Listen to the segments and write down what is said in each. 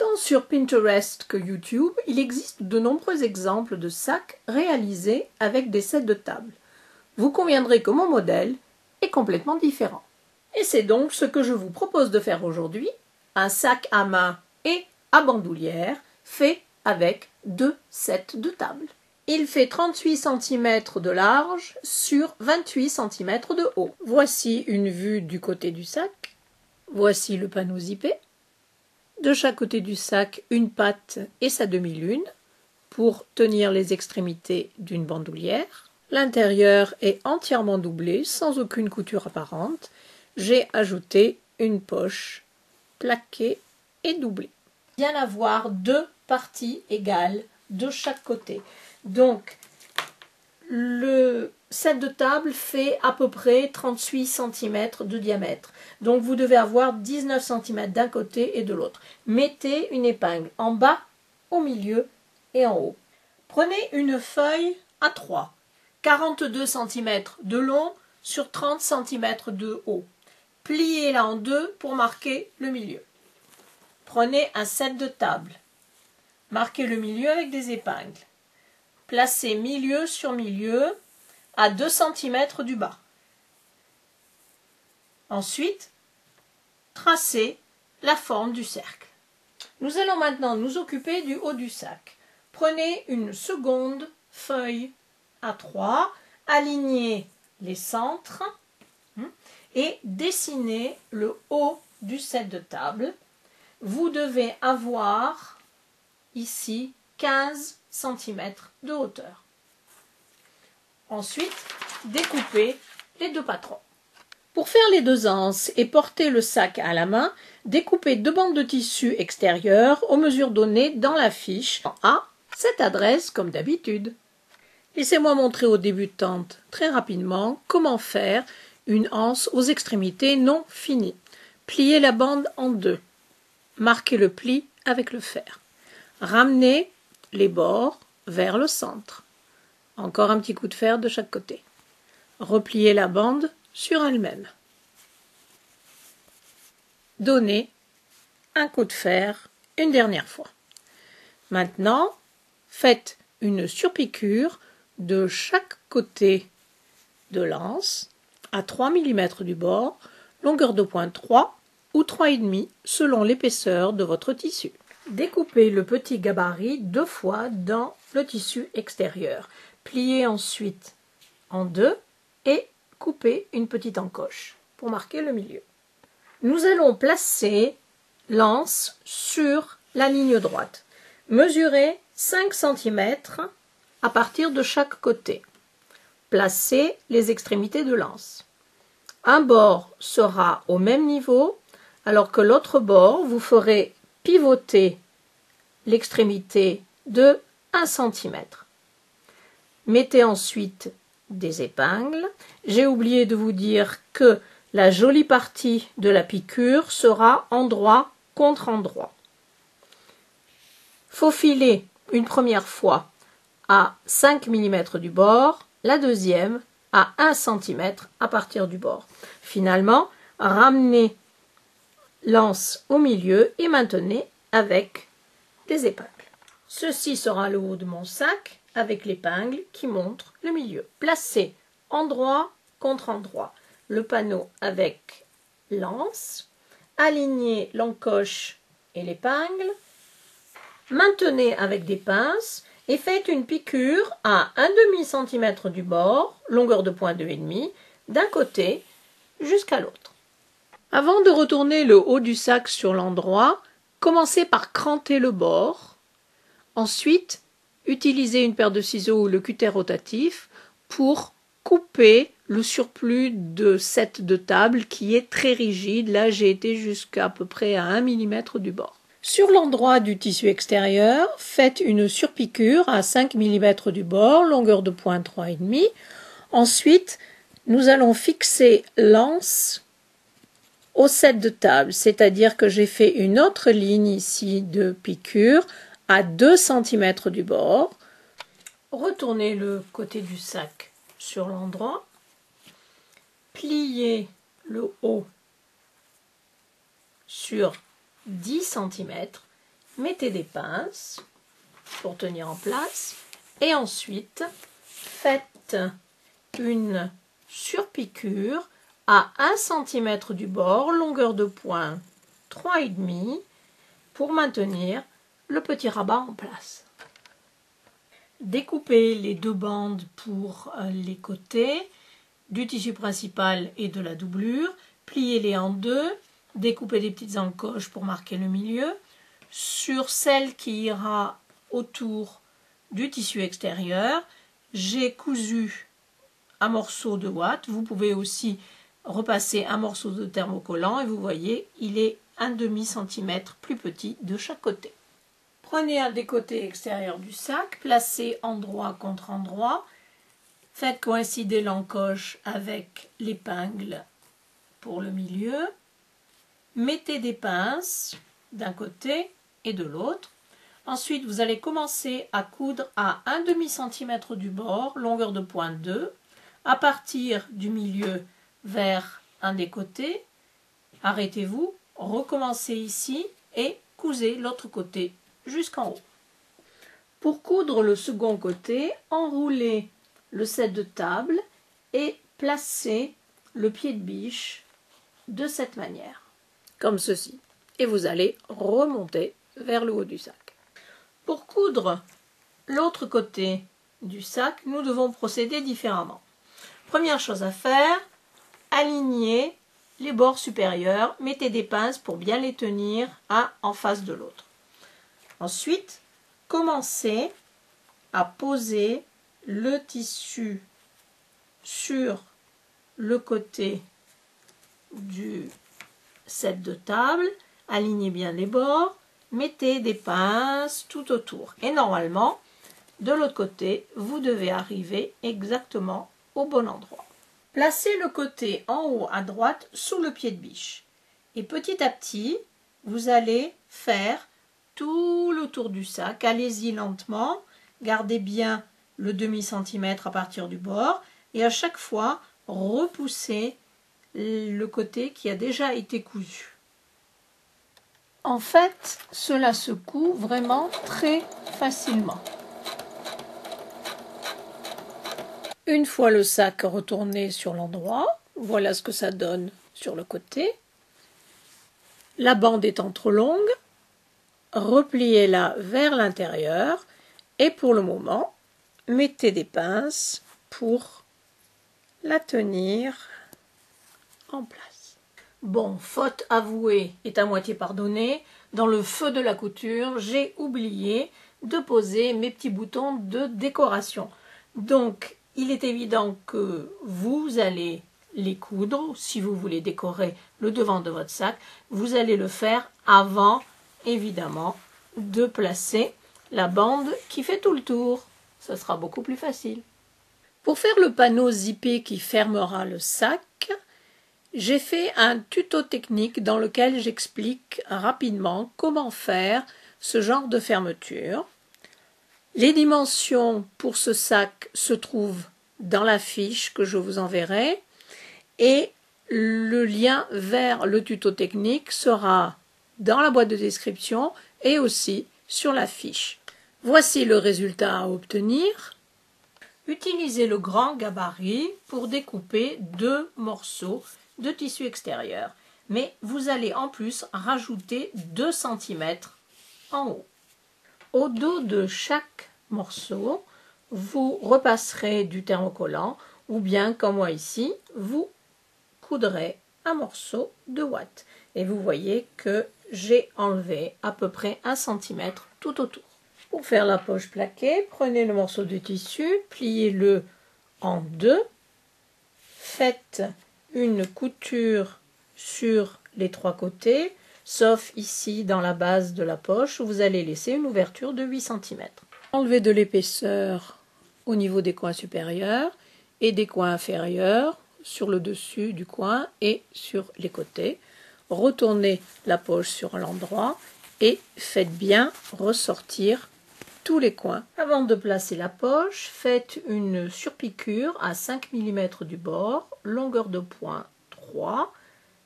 Tant sur Pinterest que YouTube, il existe de nombreux exemples de sacs réalisés avec des sets de table. Vous conviendrez que mon modèle est complètement différent. Et c'est donc ce que je vous propose de faire aujourd'hui, un sac à main et à bandoulière fait avec 2 sets de table. Il fait 38 cm de large sur 28 cm de haut. Voici une vue du côté du sac. Voici le panneau zippé. De chaque côté du sac, une patte et sa demi-lune pour tenir les extrémités d'une bandoulière. L'intérieur est entièrement doublé, sans aucune couture apparente. J'ai ajouté une poche plaquée et doublée. Bien avoir 2 parties égales de chaque côté. Donc, le set de table fait à peu près 38 cm de diamètre. Donc, vous devez avoir 19 cm d'un côté et de l'autre. Mettez une épingle en bas, au milieu et en haut. Prenez une feuille A3, 42 cm de long sur 30 cm de haut. Pliez-la en deux pour marquer le milieu. Prenez un set de table. Marquez le milieu avec des épingles. Placez milieu sur milieu à 2 cm du bas. Ensuite, tracez la forme du cercle. Nous allons maintenant nous occuper du haut du sac. Prenez une seconde feuille A3, alignez les centres et dessinez le haut du set de table. Vous devez avoir ici 15 cm de hauteur. Ensuite, découpez les 2 patrons. Pour faire les 2 anses et porter le sac à la main, découpez 2 bandes de tissu extérieur aux mesures données dans la fiche à cette adresse comme d'habitude. Laissez-moi montrer aux débutantes très rapidement comment faire une anse aux extrémités non finies. Pliez la bande en 2. Marquez le pli avec le fer. Ramenez les bords vers le centre. Encore un petit coup de fer de chaque côté. Repliez la bande sur elle-même. Donnez un coup de fer une dernière fois. Maintenant, faites une surpiqûre de chaque côté de l'anse à 3 mm du bord, longueur de pointe 3 ou 3,5 selon l'épaisseur de votre tissu. Découpez le petit gabarit 2 fois dans le tissu extérieur. Pliez ensuite en 2 et coupez une petite encoche pour marquer le milieu. Nous allons placer l'anse sur la ligne droite. Mesurez 5 cm à partir de chaque côté. Placez les extrémités de l'anse. Un bord sera au même niveau, alors que l'autre bord, vous ferez pivoter l'extrémité de 1 cm. Mettez ensuite des épingles. J'ai oublié de vous dire que la jolie partie de la piqûre sera endroit contre endroit. Faufilez une première fois à 5 mm du bord, la deuxième à 1 cm à partir du bord. Finalement, ramenez l'anse au milieu et maintenez avec des épingles. Ceci sera le haut de mon sac avec l'épingle qui montre le milieu. Placez endroit contre endroit le panneau avec l'anse, alignez l'encoche et l'épingle, maintenez avec des pinces et faites une piqûre à 1,5 cm du bord, longueur de pointe 2,5, d'un côté jusqu'à l'autre. Avant de retourner le haut du sac sur l'endroit, commencez par cranter le bord. Ensuite, utilisez une paire de ciseaux ou le cutter rotatif pour couper le surplus de set de table qui est très rigide. Là, j'ai été jusqu'à peu près à 1 mm du bord. Sur l'endroit du tissu extérieur, faites une surpiqûre à 5 mm du bord, longueur de pointe 3,5. Ensuite, nous allons fixer l'anse au set de table, c'est-à-dire que j'ai fait une autre ligne ici de piqûre à 2 cm du bord. Retournez le côté du sac sur l'endroit. Pliez le haut sur 10 cm mettez des pinces pour tenir en place et ensuite faites une surpiqûre à 1 cm du bord, longueur de point 3,5 pour maintenir le petit rabat en place. Découpez les deux bandes pour les côtés du tissu principal et de la doublure, pliez-les en deux, découpez des petites encoches pour marquer le milieu. Sur celle qui ira autour du tissu extérieur, j'ai cousu un morceau de ouate. Vous pouvez aussi repasser un morceau de thermocollant et vous voyez, il est 1/2 cm plus petit de chaque côté. Prenez un des côtés extérieurs du sac, placez endroit contre endroit, faites coïncider l'encoche avec l'épingle pour le milieu, mettez des pinces d'un côté et de l'autre. Ensuite, vous allez commencer à coudre à 1/2 cm du bord, longueur de point 2, à partir du milieu vers un des côtés. Arrêtez-vous, recommencez ici et cousez l'autre côté jusqu'en haut. Pour coudre le second côté, enroulez le set de table et placez le pied de biche de cette manière, comme ceci. Et vous allez remonter vers le haut du sac. Pour coudre l'autre côté du sac, nous devons procéder différemment. Première chose à faire, alignez les bords supérieurs, mettez des pinces pour bien les tenir un en face de l'autre. Ensuite, commencez à poser le tissu sur le côté du set de table, alignez bien les bords, mettez des pinces tout autour. Et normalement, de l'autre côté, vous devez arriver exactement au bon endroit. Placez le côté en haut à droite sous le pied de biche. Et petit à petit, vous allez faire tout le tour du sac. Allez-y lentement, gardez bien le demi-centimètre à partir du bord et à chaque fois, repoussez le côté qui a déjà été cousu. En fait, cela se coud vraiment très facilement. Une fois le sac retourné sur l'endroit, voilà ce que ça donne sur le côté. La bande étant trop longue, repliez-la vers l'intérieur et pour le moment, mettez des pinces pour la tenir en place. Bon, faute avouée est à moitié pardonnée. Dans le feu de la couture, j'ai oublié de poser mes petits boutons de décoration. Donc, il est évident que vous allez les coudre, si vous voulez décorer le devant de votre sac, vous allez le faire avant, évidemment, de placer la bande qui fait tout le tour. Ce sera beaucoup plus facile. Pour faire le panneau zippé qui fermera le sac, j'ai fait un tuto technique dans lequel j'explique rapidement comment faire ce genre de fermeture. Les dimensions pour ce sac se trouvent dans la fiche que je vous enverrai et le lien vers le tuto technique sera dans la boîte de description et aussi sur la fiche. Voici le résultat à obtenir. Utilisez le grand gabarit pour découper 2 morceaux de tissu extérieur, mais vous allez en plus rajouter 2 cm en haut. Au dos de chaque morceau, vous repasserez du thermocollant ou bien, comme moi ici, vous coudrez un morceau de ouate. Et vous voyez que j'ai enlevé à peu près 1 cm tout autour. Pour faire la poche plaquée, prenez le morceau de tissu, pliez-le en deux, faites une couture sur les 3 côtés, sauf ici dans la base de la poche où vous allez laisser une ouverture de 8 cm. Enlevez de l'épaisseur au niveau des coins supérieurs et des coins inférieurs, sur le dessus du coin et sur les côtés. Retournez la poche sur l'endroit et faites bien ressortir tous les coins. Avant de placer la poche, faites une surpiqûre à 5 mm du bord, longueur de point 3,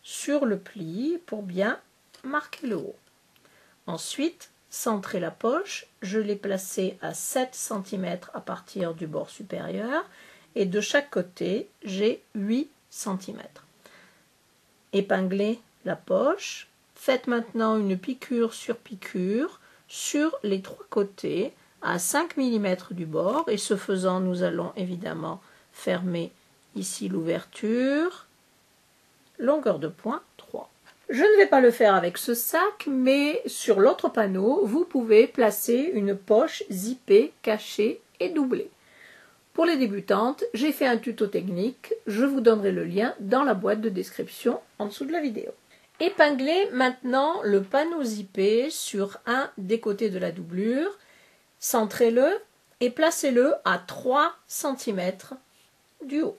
sur le pli pour bien marquer le haut. Ensuite, centrer la poche. Je l'ai placée à 7 cm à partir du bord supérieur et de chaque côté, j'ai 8 cm. Épinglez la poche. Faites maintenant une piqûre sur les 3 côtés à 5 mm du bord et ce faisant, nous allons évidemment fermer ici l'ouverture. Longueur de point 3. Je ne vais pas le faire avec ce sac, mais sur l'autre panneau, vous pouvez placer une poche zippée, cachée et doublée. Pour les débutantes, j'ai fait un tuto technique, je vous donnerai le lien dans la boîte de description en dessous de la vidéo. Épinglez maintenant le panneau zippé sur un des côtés de la doublure, centrez-le et placez-le à 3 cm du haut.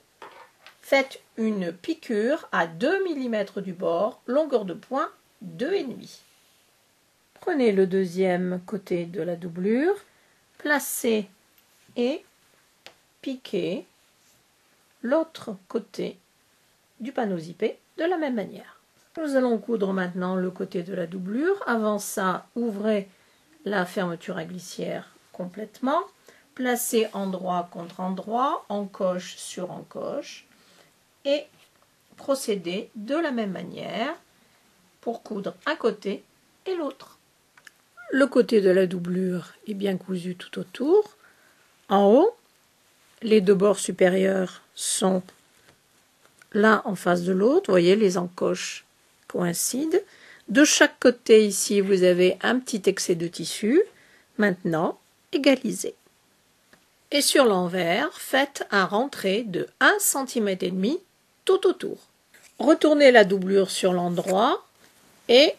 Faites une piqûre à 2 mm du bord, longueur de point 2,5. Prenez le deuxième côté de la doublure, placez et piquez l'autre côté du panneau zippé de la même manière. Nous allons coudre maintenant le côté de la doublure. Avant ça, ouvrez la fermeture à glissière complètement, placez endroit contre endroit, encoche sur encoche et procédez de la même manière pour coudre un côté et l'autre. Le côté de la doublure est bien cousu tout autour. En haut, les deux bords supérieurs sont l'un en face de l'autre. Vous voyez, les encoches coïncident. De chaque côté ici, vous avez un petit excès de tissu. Maintenant, égalisez. Et sur l'envers, faites un rentré de 1,5 cm tout autour. Retournez la doublure sur l'endroit et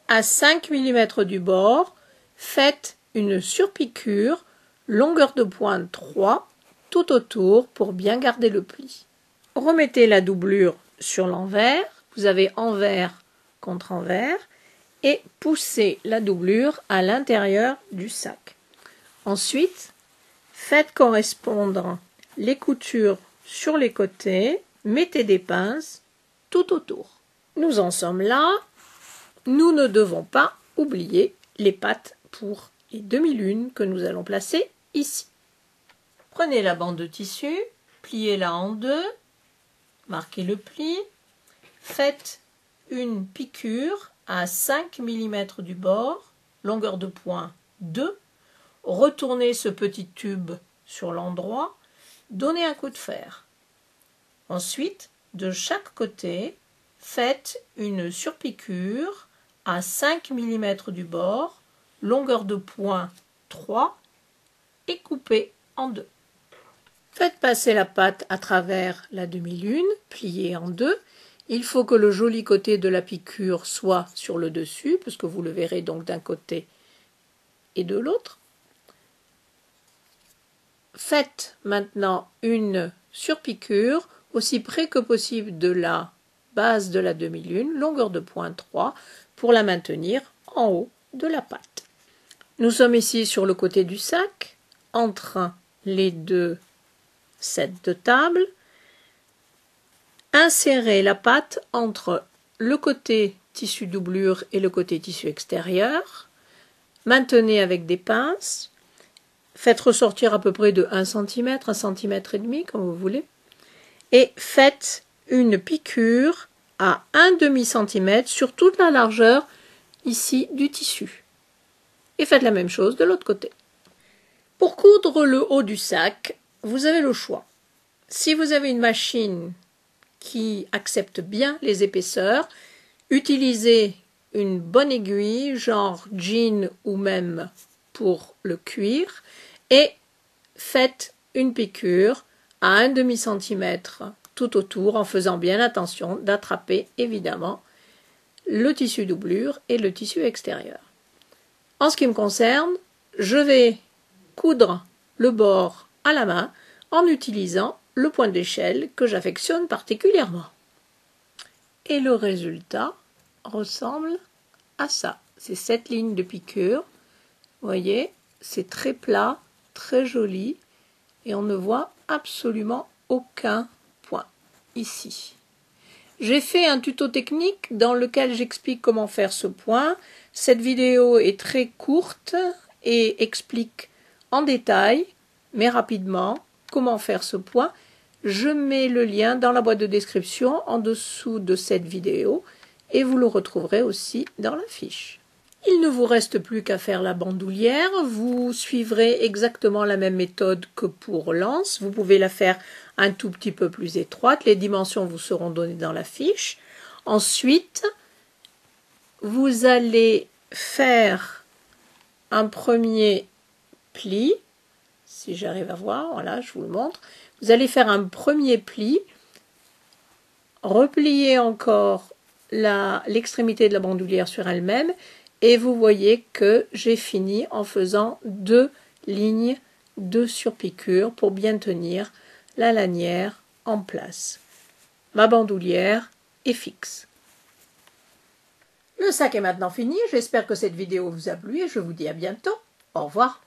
à 5 mm du bord, faites une surpiqûre, longueur de pointe 3, tout autour pour bien garder le pli. Remettez la doublure sur l'envers, vous avez envers contre envers, et poussez la doublure à l'intérieur du sac. Ensuite, faites correspondre les coutures sur les côtés, mettez des pinces tout autour. Nous en sommes là. Nous ne devons pas oublier les pattes pour les demi-lunes que nous allons placer ici. Prenez la bande de tissu, pliez-la en deux, marquez le pli, faites une piqûre à 5 mm du bord, longueur de point 2, retournez ce petit tube sur l'endroit, donnez un coup de fer. Ensuite, de chaque côté, faites une surpiqûre à 5 mm du bord, longueur de point 3 et coupez en deux. Faites passer la patte à travers la demi-lune, pliée en deux. Il faut que le joli côté de la piqûre soit sur le dessus, puisque vous le verrez donc d'un côté et de l'autre. Faites maintenant une surpiqûre aussi près que possible de la base de la demi-lune, longueur de point 3, pour la maintenir en haut de la patte. Nous sommes ici sur le côté du sac, entre les deux sets de table. Insérez la patte entre le côté tissu doublure et le côté tissu extérieur. Maintenez avec des pinces. Faites ressortir à peu près de 1 cm, 1 cm et demi, comme vous voulez. Et faites une piqûre à 1/2 cm sur toute la largeur ici du tissu. Et faites la même chose de l'autre côté. Pour coudre le haut du sac, vous avez le choix. Si vous avez une machine qui accepte bien les épaisseurs, utilisez une bonne aiguille, genre jean ou même pour le cuir, et faites une piqûre à 1/2 cm tout autour en faisant bien attention d'attraper évidemment le tissu doublure et le tissu extérieur. En ce qui me concerne, je vais coudre le bord à la main en utilisant le point d'échelle que j'affectionne particulièrement. Et le résultat ressemble à ça. C'est cette ligne de piqûre. Vous voyez, c'est très plat, très joli et on ne voit absolument aucun point ici. J'ai fait un tuto technique dans lequel j'explique comment faire ce point. Cette vidéo est très courte et explique en détail, mais rapidement, comment faire ce point. Je mets le lien dans la boîte de description en dessous de cette vidéo et vous le retrouverez aussi dans la fiche. Il ne vous reste plus qu'à faire la bandoulière. Vous suivrez exactement la même méthode que pour l'anse. Vous pouvez la faire un tout petit peu plus étroite. Les dimensions vous seront données dans la fiche. Ensuite, vous allez faire un premier pli. Si j'arrive à voir, voilà, je vous le montre. Vous allez faire un premier pli, replier encore l'extrémité de la bandoulière sur elle-même et vous voyez que j'ai fini en faisant 2 lignes de surpiqûre pour bien tenir la lanière en place. Ma bandoulière est fixe. Le sac est maintenant fini, j'espère que cette vidéo vous a plu et je vous dis à bientôt. Au revoir.